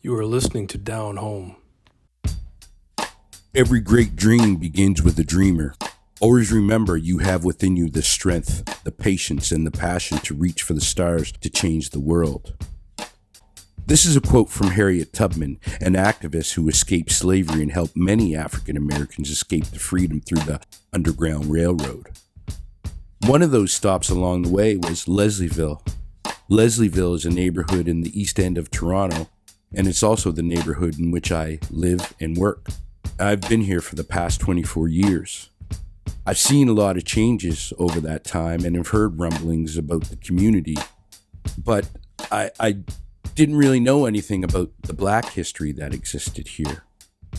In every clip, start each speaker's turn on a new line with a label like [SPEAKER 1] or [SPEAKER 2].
[SPEAKER 1] You are listening to Down Home.
[SPEAKER 2] Every great dream begins with a dreamer. Always remember you have within you the strength, the patience, and the passion to reach for the stars to change the world. This is a quote from Harriet Tubman, an activist who escaped slavery and helped many African Americans escape to freedom through the Underground Railroad. One of those stops along the way was Leslieville. Leslieville is a neighborhood in the east end of Toronto, and it's also the neighborhood in which I live and work. I've been here for the past 24 years. I've seen a lot of changes over that time and have heard rumblings about the community, but I didn't really know anything about the Black history that existed here.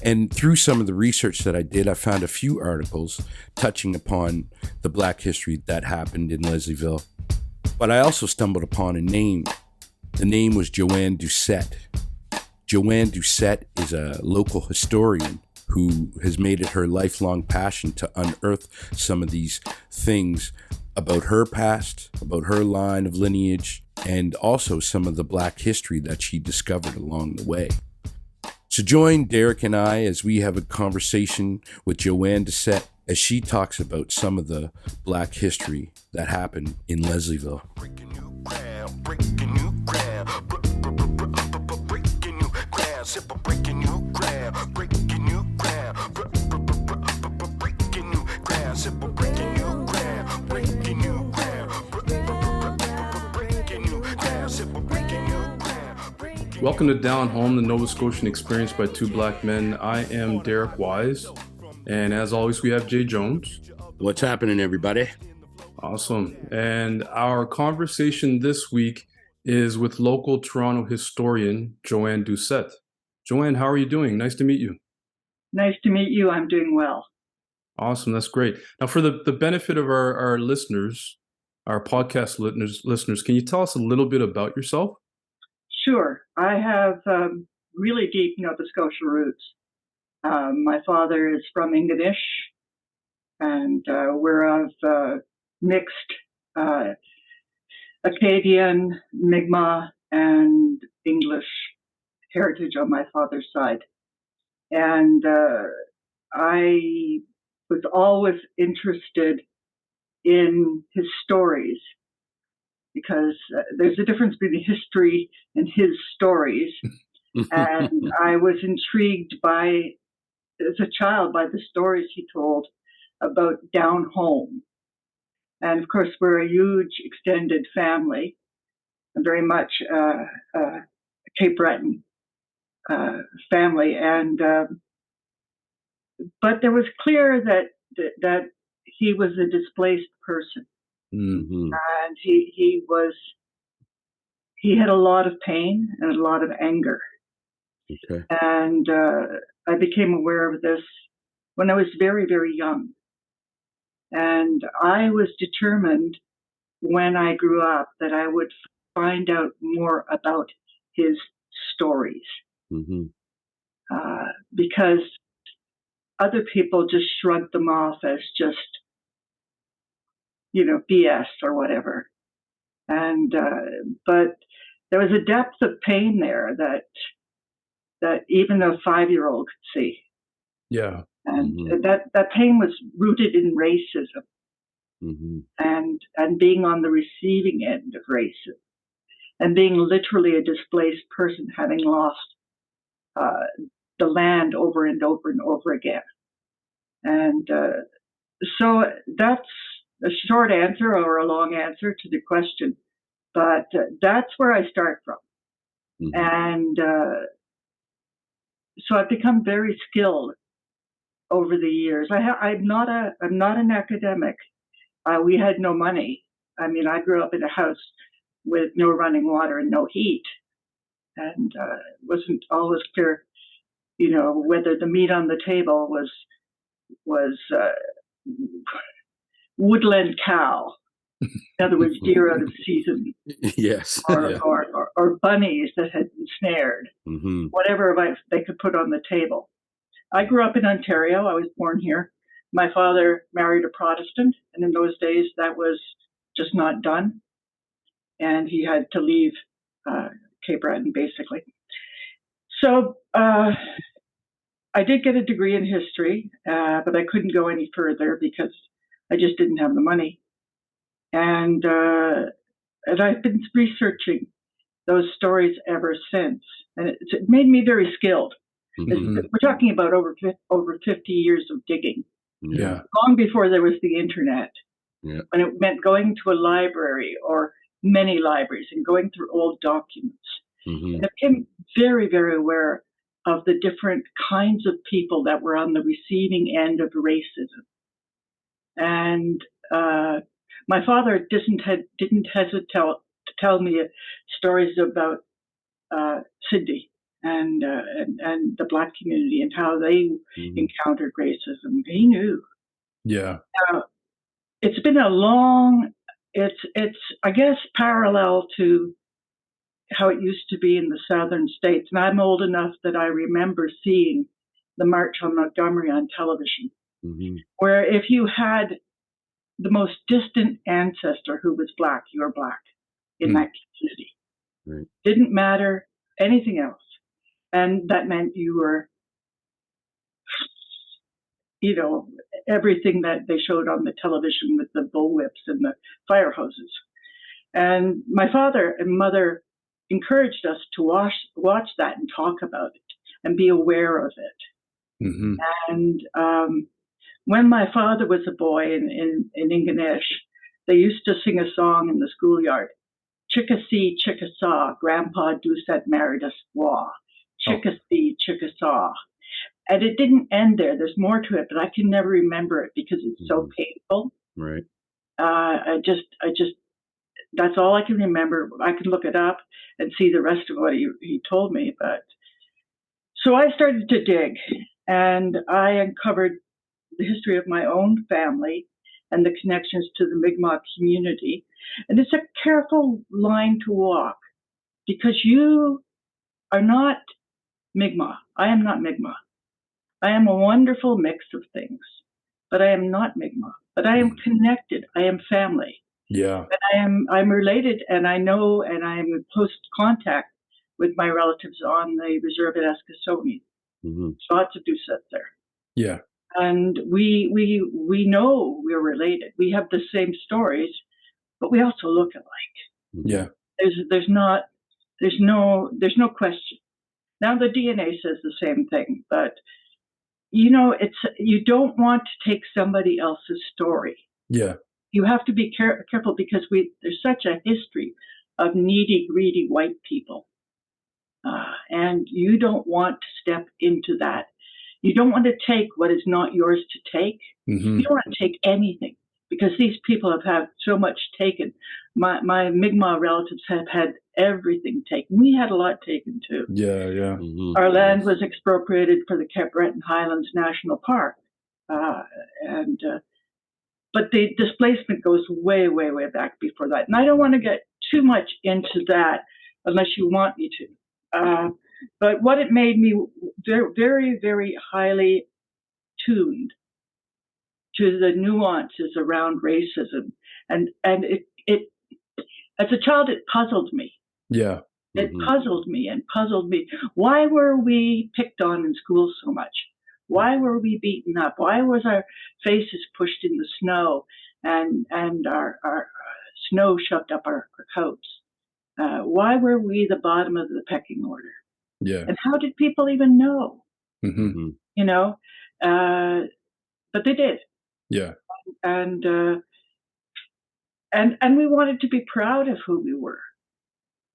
[SPEAKER 2] And through some of the research that I did, I found a few articles touching upon the Black history that happened in Leslieville. But I also stumbled upon a name. The name was Joanne Doucette. Joanne Doucette is a local historian who has made it her lifelong passion to unearth some of these things about her past, about her line of lineage, and also some of the Black history that she discovered along the way. So join Derek and I as we have a conversation with Joanne Doucette as she talks about some of the Black history that happened in Leslieville.
[SPEAKER 1] Welcome to Down Home, the Nova Scotian experience by two Black men. I am Derek Wise, and as always, we have Jay Jones.
[SPEAKER 2] What's happening, everybody?
[SPEAKER 1] Awesome. And our conversation this week is with local Toronto historian Joanne Doucette. Joanne, how are you doing? Nice to meet you.
[SPEAKER 3] Nice to meet you. I'm doing well.
[SPEAKER 1] Awesome. That's great. Now, for the benefit of our listeners, our podcast listeners, can you tell us a little bit about yourself?
[SPEAKER 3] Sure. I have really deep Nova Scotia roots. My father is from Ingonish, and we're of mixed Acadian, Mi'kmaq, and English heritage on my father's side. And I was always interested in his stories, because there's a difference between history and his stories. And I was intrigued as a child, by the stories he told about down home. And of course, we're a huge extended family, very much Cape Breton family. And but there was clear that he was a displaced person.
[SPEAKER 2] Mm-hmm.
[SPEAKER 3] And he had a lot of pain and a lot of anger.
[SPEAKER 2] Okay.
[SPEAKER 3] And I became aware of this when I was very, very young. And I was determined when I grew up that I would find out more about his stories.
[SPEAKER 2] Mm-hmm.
[SPEAKER 3] Because other people just shrugged them off as just, BS or whatever. And but there was a depth of pain there that even a 5-year-old could see.
[SPEAKER 1] Yeah.
[SPEAKER 3] And
[SPEAKER 2] mm-hmm.
[SPEAKER 3] that pain was rooted in racism,
[SPEAKER 2] Mm-hmm.
[SPEAKER 3] and being on the receiving end of racism, and being literally a displaced person, having lost the land over and over and over again. And so that's a short answer or a long answer to the question, but that's where I start from.
[SPEAKER 2] Mm-hmm.
[SPEAKER 3] And so I've become very skilled over the years. I'm not an academic. We had no money. I mean, I grew up in a house with no running water and no heat, and it wasn't always clear, whether the meat on the table was woodland cow, in other words, deer out of season.
[SPEAKER 2] Yes.
[SPEAKER 3] Or bunnies that had been snared,
[SPEAKER 2] Mm-hmm.
[SPEAKER 3] whatever they could put on the table. I grew up in Ontario. I was born here. My father married a Protestant, and in those days that was just not done. And he had to leave Cape Breton, basically. So I did get a degree in history, but I couldn't go any further because I just didn't have the money. And I've been researching those stories ever since, and it made me very skilled.
[SPEAKER 2] Mhm.
[SPEAKER 3] We're talking about over 50 years of digging,
[SPEAKER 1] Yeah.
[SPEAKER 3] long before there was the internet.
[SPEAKER 2] Yeah.
[SPEAKER 3] When it meant going to a library or many libraries and going through old documents.
[SPEAKER 2] Mhm.
[SPEAKER 3] And I became very, very aware of the different kinds of people that were on the receiving end of racism. And my father didn't hesitate to tell me stories about Sydney and the Black community and how they encountered racism. He knew.
[SPEAKER 1] Yeah.
[SPEAKER 3] It's been a long. It's I guess parallel to how it used to be in the southern states. And I'm old enough that I remember seeing the March on Montgomery on television, where if you had the most distant ancestor who was Black, you were Black in that community.
[SPEAKER 2] Right.
[SPEAKER 3] Didn't matter anything else. And that meant you were, you know, everything that they showed on the television with the bullwhips and the fire hoses. And my father and mother encouraged us to watch that and talk about it and be aware of it.
[SPEAKER 1] Mm-hmm.
[SPEAKER 3] And when my father was a boy in Ingonish, they used to sing a song in the schoolyard. Chickasee, Chickasaw, Grandpa Doucette married a squaw. Chickasee, Chickasaw. And it didn't end there. There's more to it, but I can never remember it because it's so painful.
[SPEAKER 2] Right.
[SPEAKER 3] I just, that's all I can remember. I can look it up and see the rest of what he told me. But so I started to dig, and I uncovered the history of my own family and the connections to the Mi'kmaq community. And it's a careful line to walk because you are not Mi'kmaq. I am not Mi'kmaq. I am a wonderful mix of things, but I am not Mi'kmaq. But I am connected. I am family.
[SPEAKER 1] Yeah.
[SPEAKER 3] And I'm related, and I know, and I am in close contact with my relatives on the reserve at Eskasoni. Lots of Doucette there.
[SPEAKER 1] Yeah.
[SPEAKER 3] And we know we're related. We have the same stories, but we also look alike.
[SPEAKER 1] Yeah.
[SPEAKER 3] There's no question. Now the DNA says the same thing, but you don't want to take somebody else's story.
[SPEAKER 1] Yeah.
[SPEAKER 3] You have to be careful because there's such a history of needy, greedy white people, and you don't want to step into that. You don't want to take what is not yours to take.
[SPEAKER 1] Mm-hmm.
[SPEAKER 3] You don't want to take anything because these people have had so much taken. My Mi'kmaq relatives have had everything taken. We had a lot taken too.
[SPEAKER 1] Yeah, yeah.
[SPEAKER 3] Our land was expropriated for the Cape Breton Highlands National Park, but the displacement goes way, way, way back before that. And I don't want to get too much into that unless you want me to. But what it made me very, very, very highly tuned to the nuances around racism. And it as a child, it puzzled me.
[SPEAKER 1] Yeah.
[SPEAKER 3] It puzzled me and puzzled me. Why were we picked on in school so much? Why were we beaten up? Why was our faces pushed in the snow and our snow shoved up our coats? Why were we the bottom of the pecking order?
[SPEAKER 1] Yeah.
[SPEAKER 3] And how did people even know?
[SPEAKER 1] Mm-hmm.
[SPEAKER 3] You know, but they did.
[SPEAKER 1] Yeah.
[SPEAKER 3] And we wanted to be proud of who we were.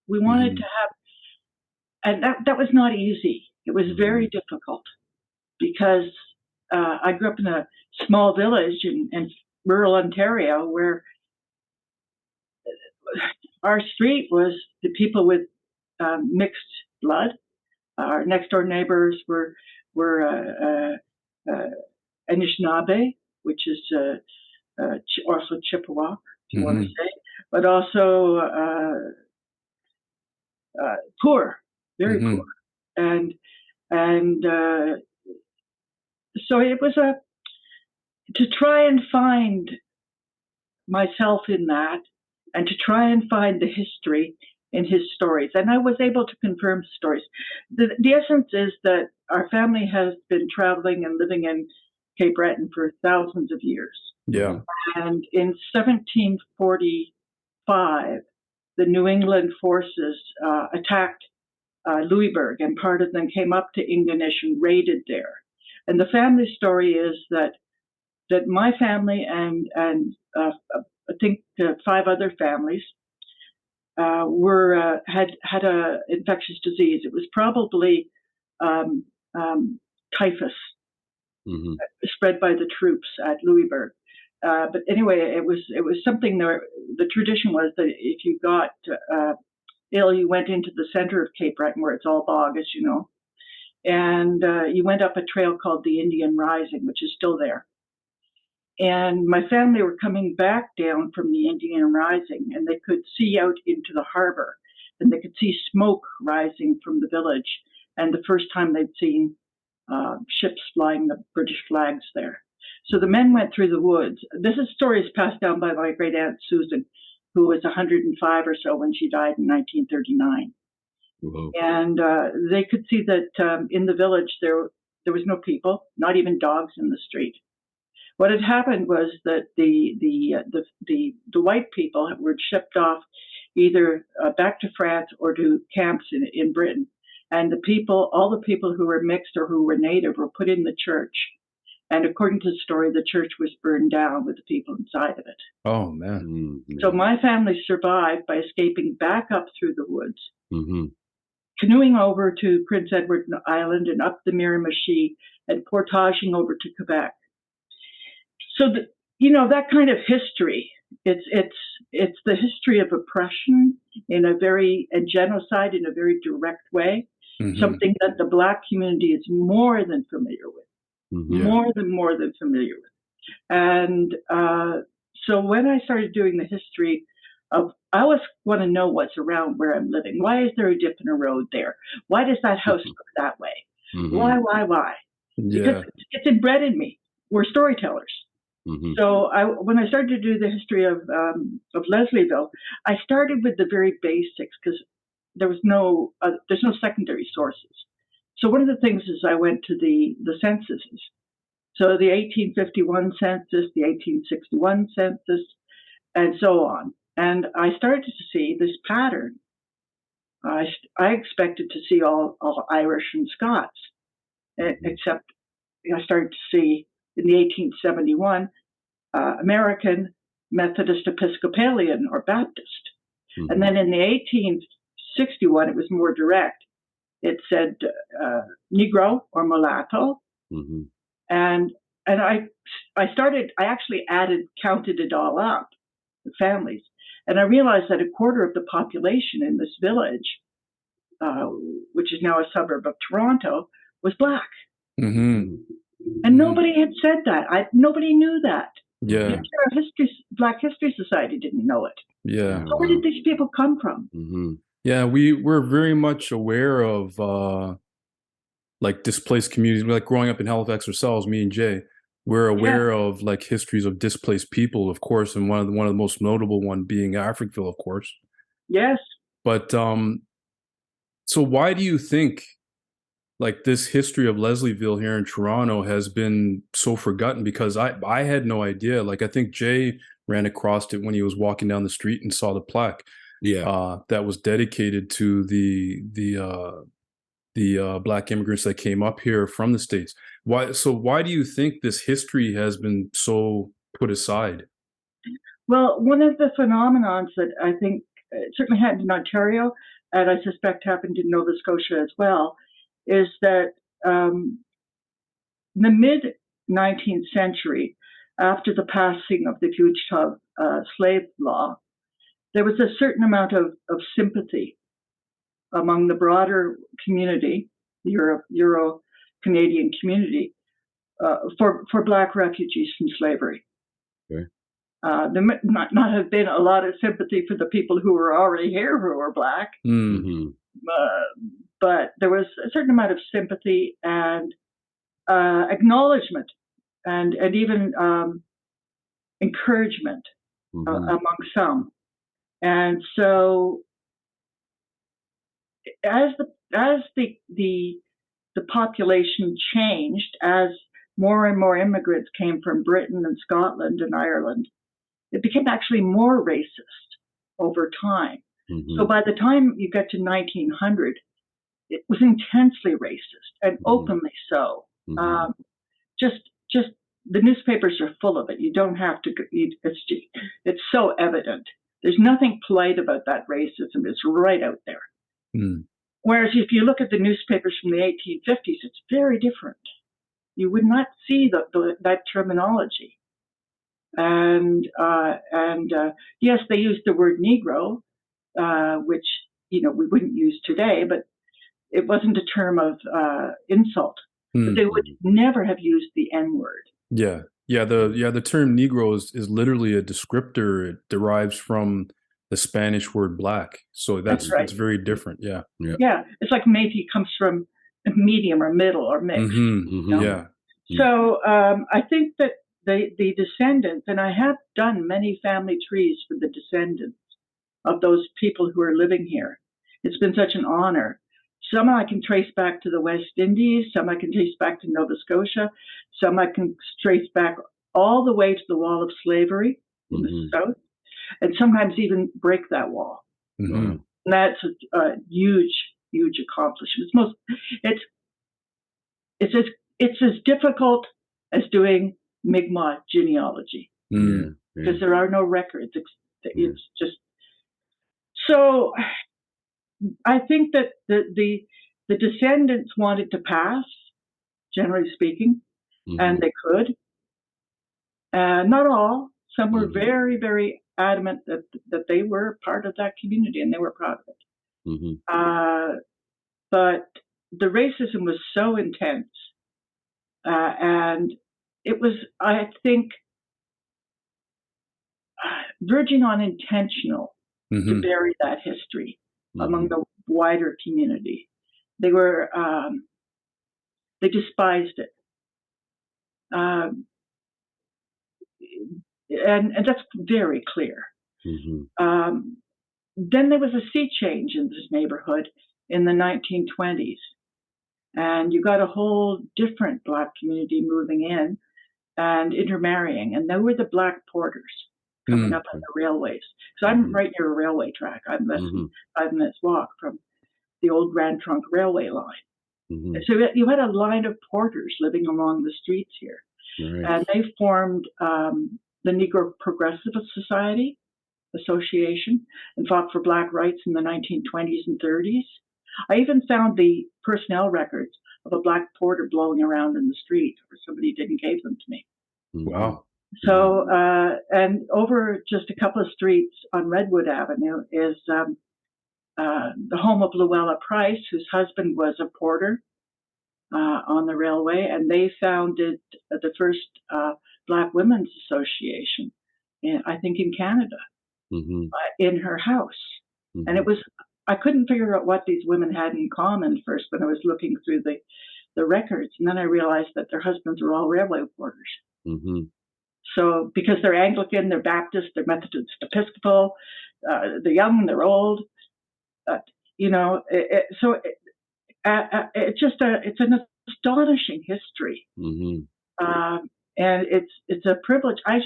[SPEAKER 3] We wanted to have, and that was not easy. It was very difficult because I grew up in a small village in rural Ontario where our street was the people with mixed blood. Our next door neighbors were Anishinaabe, which is also Chippewa, if you want to say, but also poor, very poor, and so it was to try and find myself in that, and to try and find the history in his stories, and I was able to confirm stories. The essence is that our family has been traveling and living in Cape Breton for thousands of years.
[SPEAKER 1] Yeah.
[SPEAKER 3] And in 1745, the New England forces attacked Louisbourg, and part of them came up to Ingonish and raided there. And the family story is that my family and I think 5 other families had a infectious disease. It was probably typhus, spread by the troops at Louisbourg. But anyway, it was something there. The tradition was that if you got ill, you went into the center of Cape Breton, where it's all bog, as you know, and you went up a trail called the Indian Rising, which is still there. And my family were coming back down from the Indian Rising, and they could see out into the harbor, and they could see smoke rising from the village. And the first time they'd seen ships flying the British flags there. So the men went through the woods. This is stories passed down by my great aunt Susan, who was 105 or so when she died in 1939.
[SPEAKER 2] Whoa.
[SPEAKER 3] And they could see that in the village there was no people, not even dogs in the street. What had happened was that the white people were shipped off either back to France or to camps in Britain, and all the people who were mixed or who were native were put in the church. And according to the story, the church was burned down with the people inside of it.
[SPEAKER 1] Oh, man.
[SPEAKER 3] So my family survived by escaping back up through the woods,
[SPEAKER 2] Mm-hmm.
[SPEAKER 3] canoeing over to Prince Edward Island and up the Miramichi and portaging over to Quebec. So, that kind of history, it's the history of oppression and genocide in a very direct way, something that the Black community is more than familiar with. More than familiar with. And so when I started doing the history I always want to know what's around where I'm living. Why is there a dip in a road there? Why does that house look that way? Why?
[SPEAKER 1] Yeah.
[SPEAKER 3] Because it's inbred in me. We're storytellers. So when I started to do the history of Leslieville, I started with the very basics because there's no secondary sources. So one of the things is I went to the censuses. So the 1851 census, the 1861 census, and so on. And I started to see this pattern. I expected to see all Irish and Scots, except I started to see in the 1871 American, Methodist, Episcopalian, or Baptist. And then in the 1861, it was more direct. It said Negro or mulatto. And I actually counted it all up, the families. And I realized that a quarter of the population in this village, which is now a suburb of Toronto, was Black. And nobody had said that. Nobody knew that.
[SPEAKER 1] Yeah.
[SPEAKER 3] Our Black History Society didn't know it.
[SPEAKER 1] Yeah.
[SPEAKER 3] So where did these people come from?
[SPEAKER 1] Yeah, we're very much aware of like displaced communities. Like growing up in Halifax ourselves, me and Jay, we're aware of like histories of displaced people, of course, and one of the most notable one being Africville, of course.
[SPEAKER 3] Yes.
[SPEAKER 1] But so why do you think like this history of Leslieville here in Toronto has been so forgotten? Because I had no idea. Like I think Jay ran across it when he was walking down the street and saw the plaque.
[SPEAKER 2] Yeah.
[SPEAKER 1] That was dedicated to the Black immigrants that came up here from the States. Why do you think this history has been so put aside?
[SPEAKER 3] Well, one of the phenomenons that I think certainly happened in Ontario, and I suspect happened in Nova Scotia as well, is that in the mid-19th century, after the passing of the fugitive slave law, there was a certain amount of sympathy among the broader community, the Euro-Canadian community, for Black refugees from slavery.
[SPEAKER 2] Okay.
[SPEAKER 3] There might not have been a lot of sympathy for the people who were already here who were Black, but there was a certain amount of sympathy and acknowledgement and even encouragement among some. And so as the population changed, as more and more immigrants came from Britain and Scotland and Ireland, it became actually more racist over time. So by the time you get to 1900, it was intensely racist and openly so. Just the newspapers are full of it. You don't have to. It's so evident. There's nothing polite about that racism. It's right out there. Whereas if you look at the newspapers from the 1850s, it's very different. You would not see that terminology. And yes, they used the word Negro, which we wouldn't use today, but it wasn't a term of insult. But they would never have used the N word.
[SPEAKER 1] Yeah. The term Negro is literally a descriptor. It derives from the Spanish word black. So that's
[SPEAKER 3] right.
[SPEAKER 1] It's very different. Yeah.
[SPEAKER 3] Yeah. It's like Métis comes from medium or middle or mixed.
[SPEAKER 1] Yeah.
[SPEAKER 3] So I think that the descendants, and I have done many family trees for the descendants of those people who are living here. It's been such an honor. Some I can trace back to the West Indies, some I can trace back to Nova Scotia, some I can trace back all the way to the wall of slavery in the South, and sometimes even break that wall. And that's a huge, huge accomplishment. It's as difficult as doing Mi'kmaq genealogy because there are no records. It's just so. I think that the descendants wanted to pass, generally speaking, and they could. Not all. Some were very, very adamant that they were part of that community and they were proud of it. But the racism was so intense, and it was, I think, verging on intentional to bury that history among the wider community. They were, they despised it. And that's very clear. Then there was a sea change in this neighborhood in the 1920s. And you got a whole different Black community moving in and intermarrying. And they were the Black porters coming up on the railways. So I'm right near a railway track. I'm less than 5 minutes walk from the old Grand Trunk Railway line. So you had a line of porters living along the streets here. And they formed the Negro Progressive Society Association and fought for Black rights in the 1920s and 30s. I even found the personnel records of a Black porter blowing around in the street, or somebody didn't give them to me.
[SPEAKER 1] Wow.
[SPEAKER 3] So, and over just a couple of streets on Redwood Avenue is the home of Luella Price, whose husband was a porter on the railway, and they founded the first Black Women's Association, I think in Canada, in her house. And it was, I couldn't figure out what these women had in common first when I was looking through the records, and then I realized that their husbands were all railway porters. So, because they're Anglican, they're Baptist, they're Methodist Episcopal, they're young, they're old, it's just it's an astonishing history, and it's a privilege. I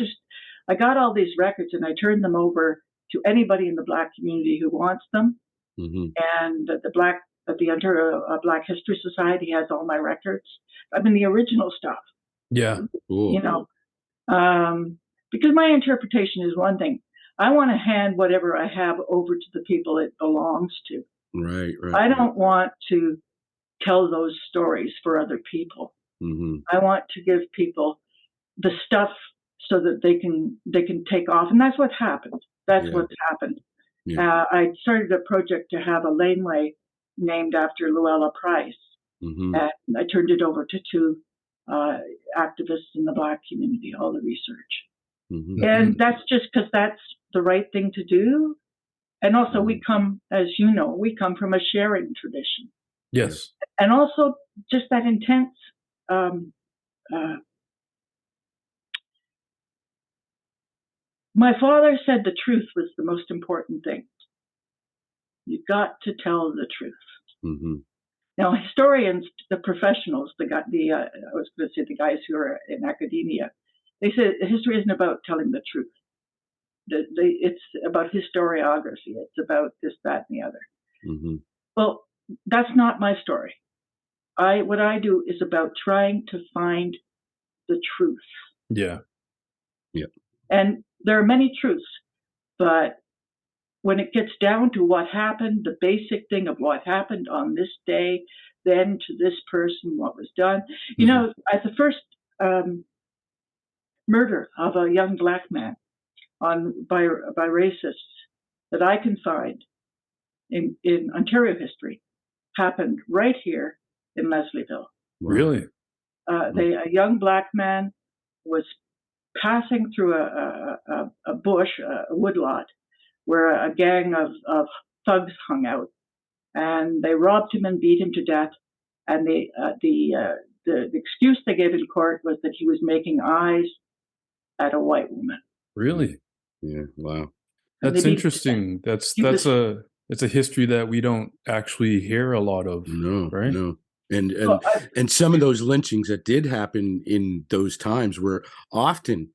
[SPEAKER 3] got all these records and I turned them over to anybody in the Black community who wants them, and the Ontario Black History Society has all my records. I mean, the original stuff.
[SPEAKER 1] Yeah,
[SPEAKER 3] cool. Because my interpretation is one thing. I want to hand whatever I have over to the people it belongs to.
[SPEAKER 2] Right.
[SPEAKER 3] I don't want to tell those stories for other people. I want to give people the stuff so that they can take off, and that's what happened. What's happened. I started a project to have a laneway named after Luella Price, and I turned it over to two activists in the Black community, all the research. And that's just because that's the right thing to do. And also we come, as you know, we come from a sharing tradition.
[SPEAKER 1] Yes.
[SPEAKER 3] And also just that intense my father said the truth was the most important thing. You've got to tell the truth.
[SPEAKER 2] Mm-hmm.
[SPEAKER 3] Now, historians, the professionals, I was going to say the guys who are in academia, they say history isn't about telling the truth. It's about historiography. It's about this, that, and the other.
[SPEAKER 2] Mm-hmm.
[SPEAKER 3] Well, that's not my story. What I do is about trying to find the truth.
[SPEAKER 1] Yeah.
[SPEAKER 2] Yeah.
[SPEAKER 3] And there are many truths, but when it gets down to what happened, the basic thing of what happened on this day, then to this person, what was done. You know, at the first murder of a young black man by racists that I can find in Ontario history happened right here in Leslieville.
[SPEAKER 1] Really?
[SPEAKER 3] A young black man was passing through a bush, a woodlot, where a gang of thugs hung out, and they robbed him and beat him to death. And the excuse they gave in court was that he was making eyes at a white woman.
[SPEAKER 1] Really?
[SPEAKER 2] Yeah. Wow.
[SPEAKER 1] That's interesting. It's a history that we don't actually hear a lot of.
[SPEAKER 2] No,
[SPEAKER 1] right?
[SPEAKER 2] No. And some of those lynchings that did happen in those times were often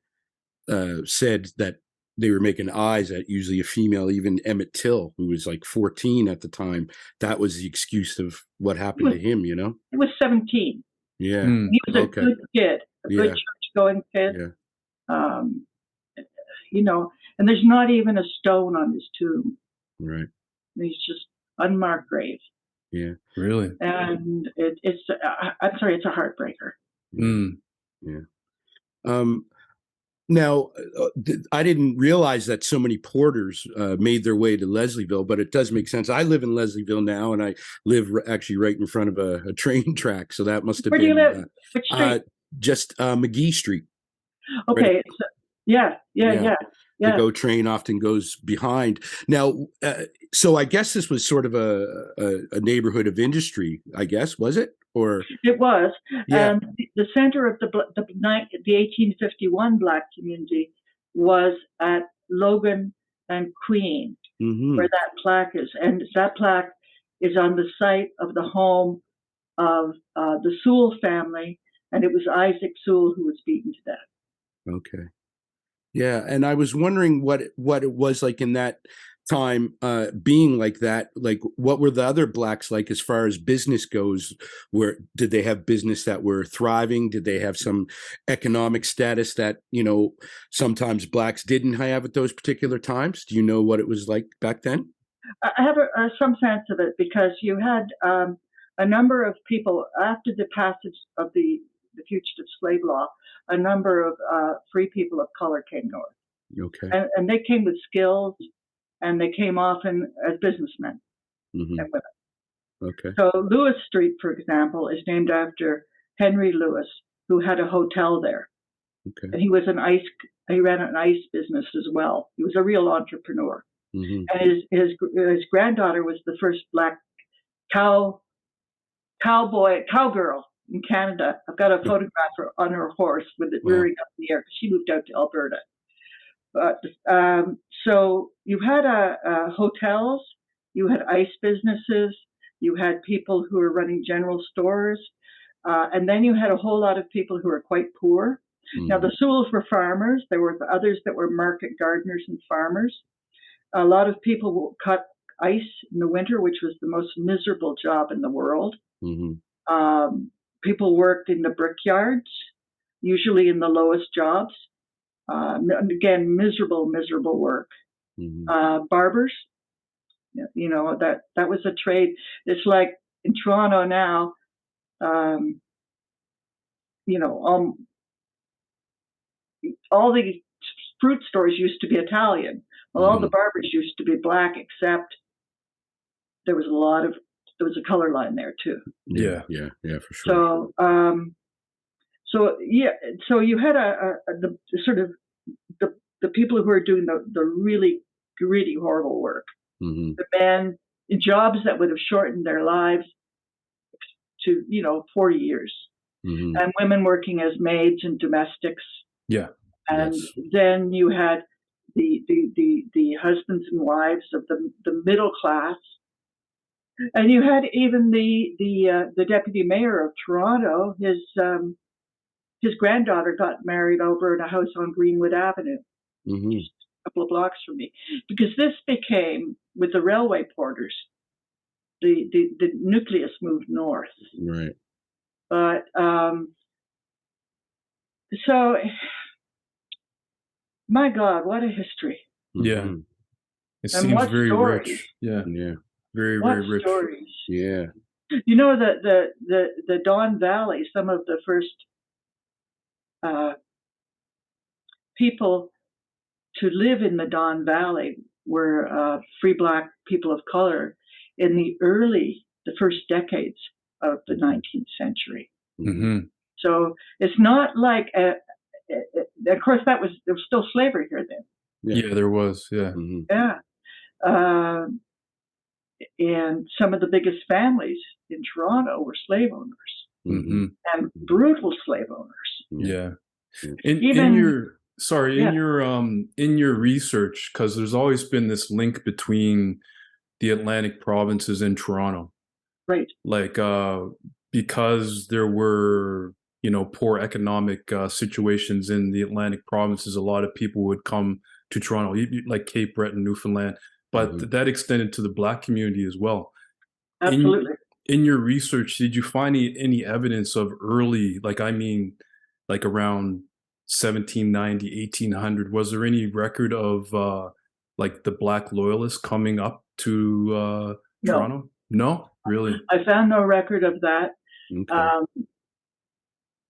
[SPEAKER 2] said that they were making eyes at usually a female. Even Emmett Till, who was like 14 at the time, that was the excuse of what happened to him, you know?
[SPEAKER 3] He was 17.
[SPEAKER 2] Yeah.
[SPEAKER 3] He was a good kid, a good church-going kid.
[SPEAKER 2] Yeah.
[SPEAKER 3] You know, and there's not even a stone on his tomb.
[SPEAKER 2] Right.
[SPEAKER 3] He's just unmarked grave.
[SPEAKER 2] Yeah.
[SPEAKER 1] Really?
[SPEAKER 3] And it's I'm sorry, it's a heartbreaker.
[SPEAKER 2] Yeah. Now, I didn't realize that so many porters made their way to Leslieville, but it does make sense. I live in Leslieville now, and I live actually right in front of a train track, so that must have been.
[SPEAKER 3] Where do you live? Which street?
[SPEAKER 2] Just McGee Street.
[SPEAKER 3] Okay.
[SPEAKER 2] Right.
[SPEAKER 3] Yeah.
[SPEAKER 2] The GO train often goes behind. Now, so I guess this was sort of a neighborhood of industry, I guess, was it? Or
[SPEAKER 3] it was.
[SPEAKER 2] Yeah.
[SPEAKER 3] And the center of the 1851 Black community was at Logan and Queen, where that plaque is. And that plaque is on the site of the home of the Sewell family, and it was Isaac Sewell who was beaten to death.
[SPEAKER 2] Okay. Yeah, and I was wondering what it was like in that time, being like that. Like, what were the other blacks like as far as business goes? Where did they have business that were thriving? Did they have some economic status that, you know, sometimes blacks didn't have at those particular times? Do you know what it was like back then?
[SPEAKER 3] I have some sense of it, because you had a number of people after the passage of the fugitive slave law. A number of free people of color came north.
[SPEAKER 2] Okay.
[SPEAKER 3] And they came with skills, and they came often as businessmen and women.
[SPEAKER 2] Okay.
[SPEAKER 3] So Lewis Street, for example, is named after Henry Lewis, who had a hotel there.
[SPEAKER 2] Okay.
[SPEAKER 3] And he ran an ice business as well. He was a real entrepreneur. And his granddaughter was the first black cowgirl in Canada. I've got a photograph on her horse with it rearing up in the air, because she moved out to Alberta. But so you had hotels, you had ice businesses, you had people who were running general stores, and then you had a whole lot of people who were quite poor. Now, the Sewells were farmers. There were others that were market gardeners and farmers. A lot of people cut ice in the winter, which was the most miserable job in the world. People worked in the brickyards, usually in the lowest jobs. Again, miserable work. Barbers, you know, that was a trade. It's like in Toronto now, you know, all the fruit stores used to be Italian. Well, all the barbers used to be black, except there was a color line there too.
[SPEAKER 2] Yeah, for sure.
[SPEAKER 3] So you had the sort of the people who were doing the really gritty, horrible work. The men in jobs that would have shortened their lives to 40 years, and women working as maids and domestics.
[SPEAKER 1] Yeah.
[SPEAKER 3] And then you had the husbands and wives of the middle class. And you had even the deputy mayor of Toronto. His granddaughter got married over in a house on Greenwood Avenue, just a couple of blocks from me, because this became, with the railway porters, the nucleus moved north.
[SPEAKER 2] Right.
[SPEAKER 3] But so, my God, what a history!
[SPEAKER 1] Yeah, it
[SPEAKER 3] And
[SPEAKER 1] seems
[SPEAKER 3] what
[SPEAKER 1] very
[SPEAKER 3] stories!
[SPEAKER 1] rich. Yeah,
[SPEAKER 2] Yeah.
[SPEAKER 1] very
[SPEAKER 3] What
[SPEAKER 1] rich.
[SPEAKER 3] stories!
[SPEAKER 2] Yeah.
[SPEAKER 3] You know, the Don Valley, some of the first people to live in the Don Valley were free Black people of color in the first decades of the 19th century.
[SPEAKER 1] Mm-hmm.
[SPEAKER 3] So it's not like, of course, there was still slavery here then.
[SPEAKER 1] Yeah, there was. Yeah.
[SPEAKER 3] Yeah. And some of the biggest families in Toronto were slave owners, and brutal slave owners.
[SPEAKER 1] Yeah.
[SPEAKER 3] Even,
[SPEAKER 1] in your research, because there's always been this link between the Atlantic provinces and Toronto,
[SPEAKER 3] right?
[SPEAKER 1] Like because there were poor economic situations in the Atlantic provinces, a lot of people would come to Toronto, like Cape Breton, Newfoundland, but that extended to the Black community as well.
[SPEAKER 3] Absolutely.
[SPEAKER 1] In your research, did you find any evidence of early, like around 1790, 1800, was there any record of like the Black loyalists coming up to Toronto? No, really?
[SPEAKER 3] I found no record of that.
[SPEAKER 2] Okay.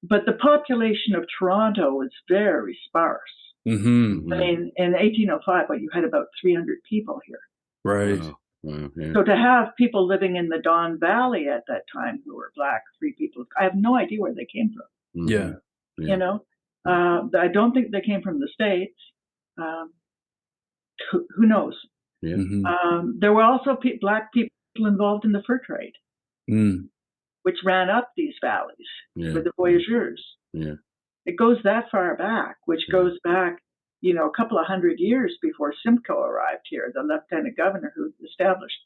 [SPEAKER 3] But the population of Toronto was very sparse. I mean, in 1805, you had about 300 people here.
[SPEAKER 1] Right.
[SPEAKER 2] Wow, yeah.
[SPEAKER 3] So to have people living in the Don Valley at that time who were Black, free people, I have no idea where they came from.
[SPEAKER 1] Yeah.
[SPEAKER 3] You know, I don't think they came from the States. Who knows?
[SPEAKER 2] Yeah.
[SPEAKER 3] There were also Black people involved in the fur trade, which ran up these valleys with the voyageurs.
[SPEAKER 2] Yeah.
[SPEAKER 3] It goes that far back, which goes back, a couple of hundred years before Simcoe arrived here, the lieutenant governor who established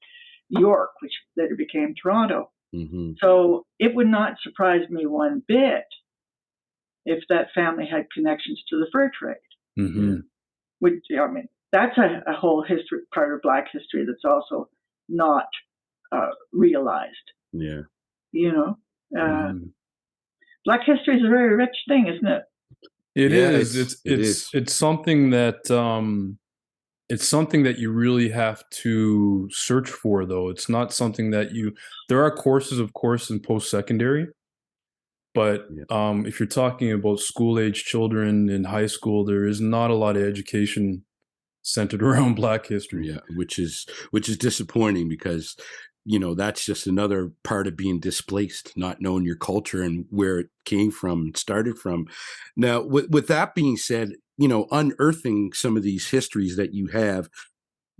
[SPEAKER 3] York, which later became Toronto. So it would not surprise me one bit if that family had connections to the fur trade. Which, that's a whole history, part of Black history that's also not realized.
[SPEAKER 2] Yeah.
[SPEAKER 3] Black history is a very rich thing, isn't it?
[SPEAKER 1] It is. It's something that you really have to search for, though. It's not something that there are courses, of course, in post-secondary, but if you're talking about school-age children in high school, there is not a lot of education centered around Black history.
[SPEAKER 2] Yeah, which is disappointing, because that's just another part of being displaced, not knowing your culture and where it came from and started from. Now, with that being said, unearthing some of these histories that you have,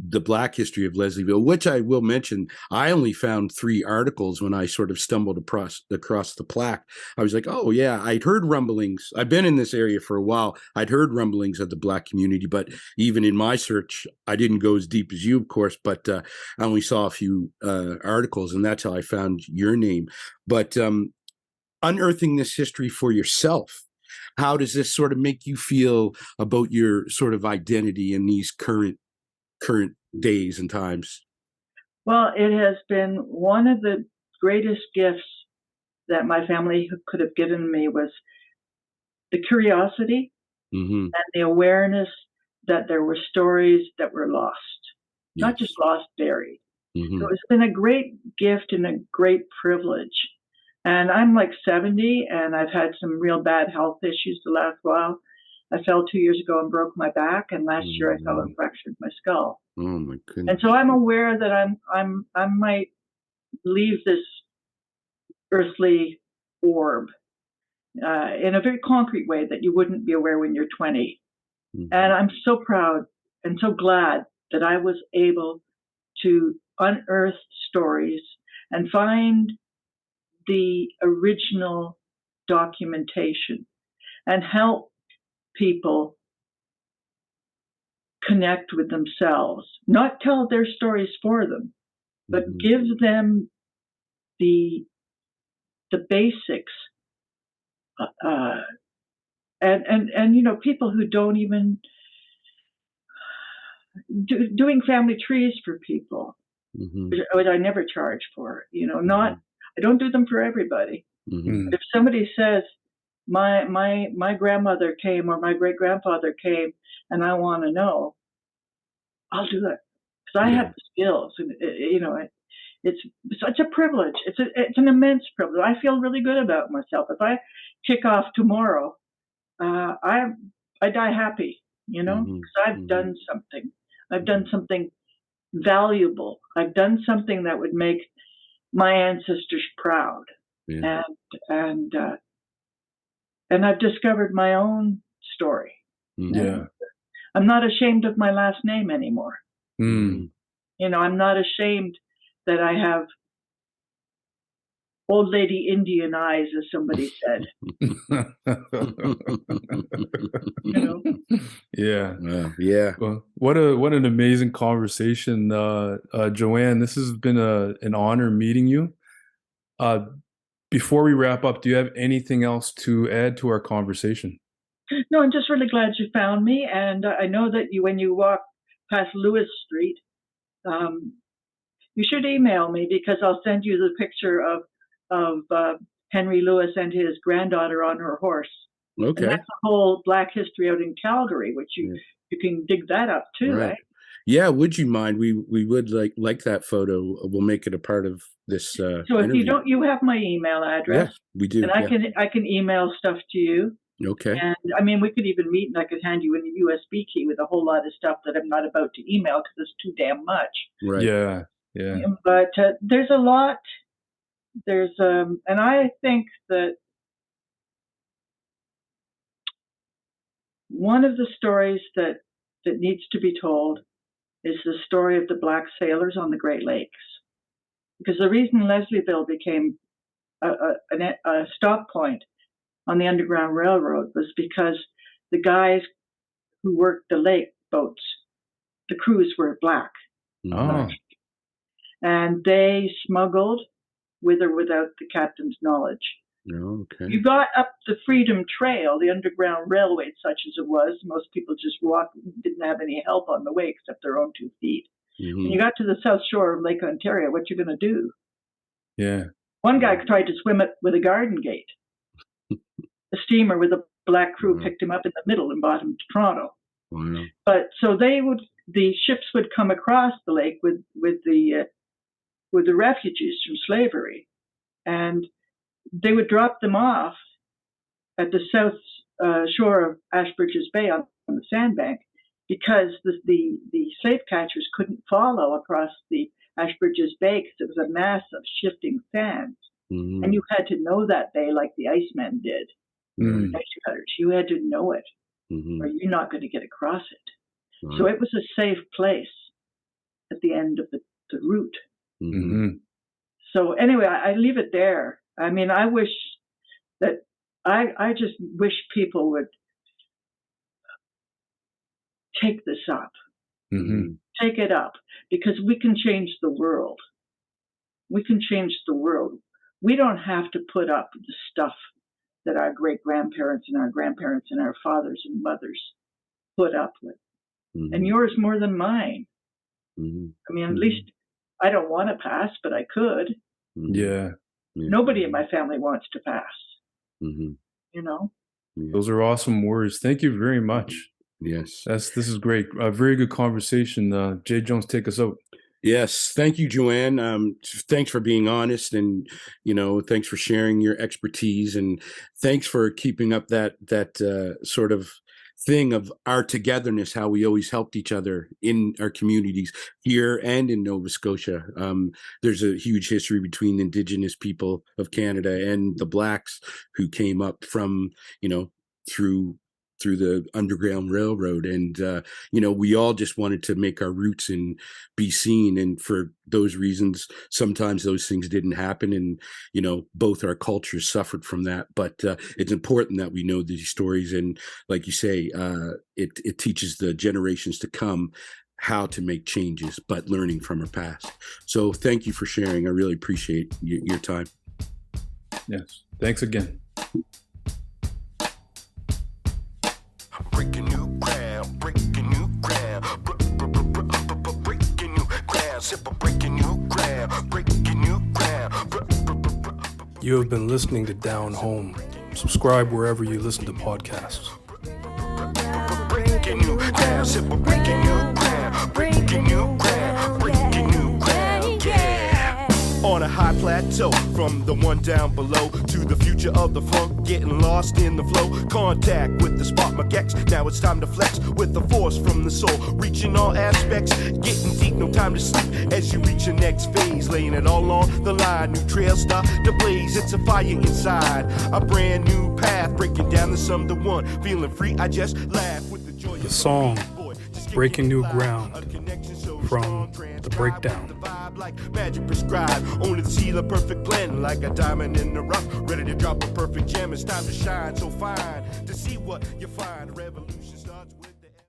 [SPEAKER 2] the Black history of Leslieville, which I will mention, I only found 3 articles when I sort of stumbled across the plaque. I was like, oh yeah, I'd heard rumblings. I've been in this area for a while. I'd heard rumblings of the Black community, but even in my search, I didn't go as deep as you, of course, but I only saw a few articles, and that's how I found your name. But unearthing this history for yourself, how does this sort of make you feel about your sort of identity in these current days and times?
[SPEAKER 3] Well, it has been one of the greatest gifts that my family could have given me, was the curiosity and the awareness that there were stories that were lost, not just lost, buried. So it's been a great gift and a great privilege. And I'm like 70, and I've had some real bad health issues the last while. I fell 2 years ago and broke my back, and last year I fell and fractured my skull.
[SPEAKER 2] Oh my goodness!
[SPEAKER 3] And so I'm aware that I might leave this earthly orb in a very concrete way that you wouldn't be aware when you're 20. And I'm so proud and so glad that I was able to unearth stories and find the original documentation and help people connect with themselves, not tell their stories for them, but give them the basics, and you know, people who don't even doing family trees for people, which I never charge for. You know, not I don't do them for everybody. But if somebody says my grandmother came or my great grandfather came and I want to know, I'll do it because I have the skills, and you know, it's such a privilege. It's an immense privilege. I feel really good about myself. If I kick off tomorrow, I die happy, you know, because I've done something. I've done something valuable. I've done something that would make my ancestors proud, and I've discovered my own story.
[SPEAKER 1] Yeah.
[SPEAKER 3] I'm not ashamed of my last name anymore.
[SPEAKER 1] Mm.
[SPEAKER 3] You know, I'm not ashamed that I have old lady Indian eyes, as somebody said. You know?
[SPEAKER 1] Yeah.
[SPEAKER 2] Yeah.
[SPEAKER 1] Well, what an amazing conversation, Joanne. This has been an honor meeting you. Before we wrap up, do you have anything else to add to our conversation?
[SPEAKER 3] No, I'm just really glad you found me, and I know that when you walk past Lewis Street, you should email me because I'll send you the picture of Henry Lewis and his granddaughter on her horse.
[SPEAKER 2] Okay.
[SPEAKER 3] And that's a whole Black history out in Calgary, which you can dig that up too, right?
[SPEAKER 2] Yeah, would you mind? We would like that photo. We'll make it a part of this.
[SPEAKER 3] So if
[SPEAKER 2] interview.
[SPEAKER 3] you don't, you have my email address.
[SPEAKER 2] Yeah, we do.
[SPEAKER 3] And I can email stuff to you.
[SPEAKER 2] Okay.
[SPEAKER 3] And I mean, we could even meet, and I could hand you a USB key with a whole lot of stuff that I'm not about to email because it's too damn much.
[SPEAKER 2] Right.
[SPEAKER 1] Yeah. Yeah.
[SPEAKER 3] But there's a lot. There's and I think that one of the stories that needs to be told is the story of the black sailors on the Great Lakes. Because the reason Leslieville became a stop point on the Underground Railroad was because the guys who worked the lake boats, the crews were black.
[SPEAKER 1] Oh.
[SPEAKER 3] And they smuggled with or without the captain's knowledge.
[SPEAKER 2] Okay.
[SPEAKER 3] You got up the Freedom Trail, the Underground Railway, such as it was. Most people just walked, didn't have any help on the way except their own 2 feet. When you got to the south shore of Lake Ontario, what you going to do?
[SPEAKER 1] Yeah.
[SPEAKER 3] One guy tried to swim it with a garden gate. A steamer with a black crew picked him up in the middle and brought him to Toronto.
[SPEAKER 2] Wow.
[SPEAKER 3] But so the ships would come across the lake with the refugees from slavery, and they would drop them off at the south shore of Ashbridges Bay on the sandbank, because the slave catchers couldn't follow across the Ashbridges Bay because it was a mass of shifting sands. And you had to know that bay like the Icemen did. Ice cutters. You had to know it, or you're not going to get across it. So it was a safe place at the end of the route. So anyway, I leave it there. I mean, I wish that I just wish people would take this up, take it up, because we can change the world. We can change the world. We don't have to put up the stuff that our great-grandparents and our grandparents and our fathers and mothers put up with. And yours more than mine. I mean, at least I don't want to pass, but I could.
[SPEAKER 1] Yeah.
[SPEAKER 3] Nobody in my family wants to pass. You know?
[SPEAKER 1] Those are awesome words. Thank you very much.
[SPEAKER 2] Yes.
[SPEAKER 1] This is great. A very good conversation. Jay Jones, take us out.
[SPEAKER 2] Yes. Thank you, Joanne. Thanks for being honest, and, thanks for sharing your expertise, and thanks for keeping up that sort of thing of our togetherness, how we always helped each other in our communities here and in Nova Scotia. There's a huge history between Indigenous people of Canada and the Blacks who came up from, through through the Underground Railroad. And, we all just wanted to make our roots and be seen. And for those reasons, sometimes those things didn't happen. And, both our cultures suffered from that. But it's important that we know these stories. And like you say, it teaches the generations to come how to make changes, but learning from our past. So thank you for sharing. I really appreciate your time.
[SPEAKER 1] Yes. Thanks again.
[SPEAKER 4] Breaking new ground, breaking new ground, breaking new ground, breaking new ground, breaking new ground.
[SPEAKER 5] You have been listening to Down Home. Subscribe wherever you listen to podcasts.
[SPEAKER 4] Breaking new ground, breaking new ground, breaking new ground, breaking new ground, yeah. On a high plateau, from the one down below to the future of the funk, getting lost in the flow. Contact with the spot magex. Now it's time to flex with the force from the soul, reaching all aspects, getting deep, no time to sleep. As you reach your next phase, laying it all on the line. New trail start to blaze. It's a fire inside, a brand new path, breaking down the sum to one. Feeling free, I just laugh with the joy.
[SPEAKER 5] The song Breaking New Ground from The Breakdown.
[SPEAKER 4] Like magic prescribed, only to see the perfect blend, like a diamond in the rough, ready to drop a perfect gem. It's time to shine so fine, to see what you find. Revolution.